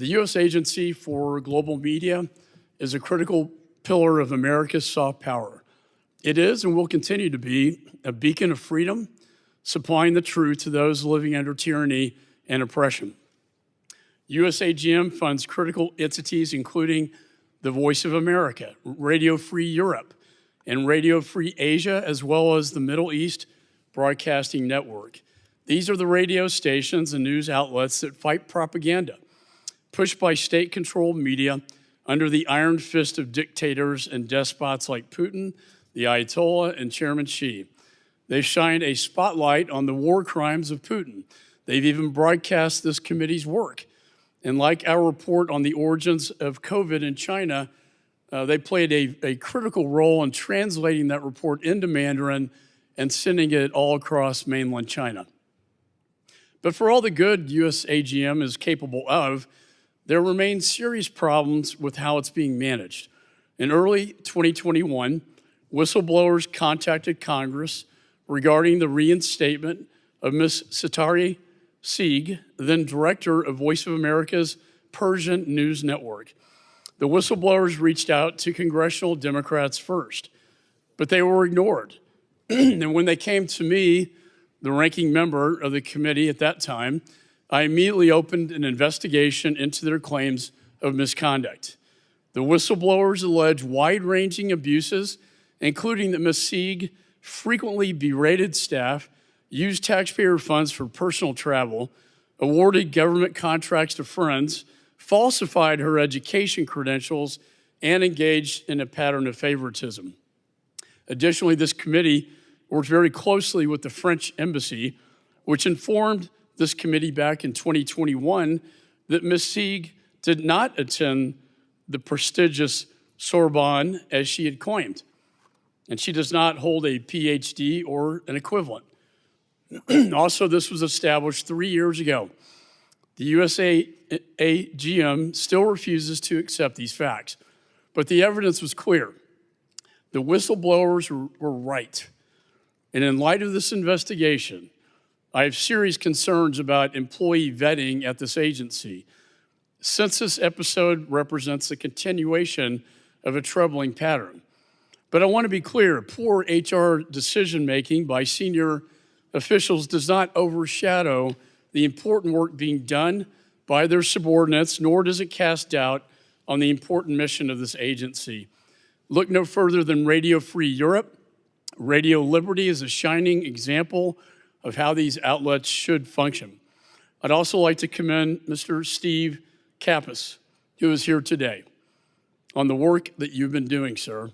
The U.S. Agency for Global Media is a critical pillar of America's soft power. It is and will continue to be a beacon of freedom, supplying the truth to those living under tyranny and oppression. USAGM funds critical entities including the Voice of America, Radio Free Europe, and Radio Free Asia, as well as the Middle East Broadcasting Network. These are the radio stations and news outlets that fight propaganda, pushed by state-controlled media under the iron fist of dictators and despots like Putin, the Ayatollah, and Chairman Xi. They've shined a spotlight on the war crimes of Putin. They've even broadcast this committee's work. And like our report on the origins of COVID in China, they played a critical role in translating that report into Mandarin and sending it all across mainland China. But for all the good USAGM is capable of, there remain serious problems with how it's being managed. In early 2021, whistleblowers contacted Congress regarding the reinstatement of Ms. Satari Sieg, then director of Voice of America's Persian News Network. The whistleblowers reached out to congressional Democrats first, but they were ignored. And when they came to me, the ranking member of the committee at that time, I immediately opened an investigation into their claims of misconduct. The whistleblowers allege wide-ranging abuses, including that Ms. Sieg frequently berated staff, used taxpayer funds for personal travel, awarded government contracts to friends, falsified her education credentials, and engaged in a pattern of favoritism. Additionally, this committee worked very closely with the French embassy, which informed this committee back in 2021 that Ms. Sieg did not attend the prestigious Sorbonne as she had claimed, and she does not hold a PhD or an equivalent. Also, this was established 3 years ago. The USAGM still refuses to accept these facts, but the evidence was clear. The whistleblowers were right. And in light of this investigation, I have serious concerns about employee vetting at this agency. Since this episode represents a continuation of a troubling pattern. But I want to be clear, poor HR decision-making by senior officials does not overshadow the important work being done by their subordinates, nor does it cast doubt on the important mission of this agency. Look no further than Radio Free Europe. Radio Liberty is a shining example of how these outlets should function. I'd also like to commend Mr. Steve Kappas, who is here today, on the work that you've been doing, sir.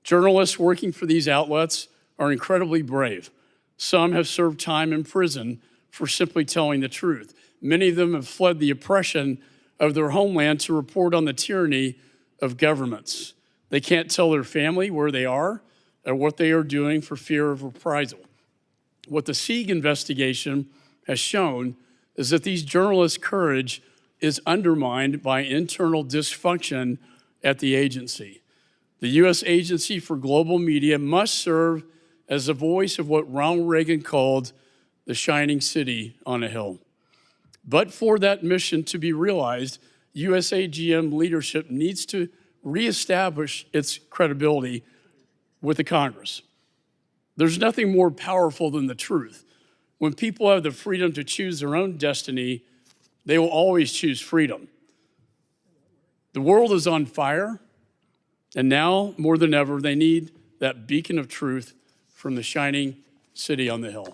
Journalists working for these outlets are incredibly brave. Some have served time in prison for simply telling the truth. Many of them have fled the oppression of their homeland to report on the tyranny of governments. They can't tell their family where they are or what they are doing for fear of reprisal. What the Sieg investigation has shown is that these journalists' courage is undermined by internal dysfunction at the agency. The U.S. Agency for Global Media must serve as the voice of what Ronald Reagan called the shining city on a hill. But for that mission to be realized, USAGM leadership needs to reestablish its credibility with the Congress. There's nothing more powerful than the truth. When people have the freedom to choose their own destiny, they will always choose freedom. The world is on fire, and now more than ever, they need that beacon of truth from the shining city on the hill.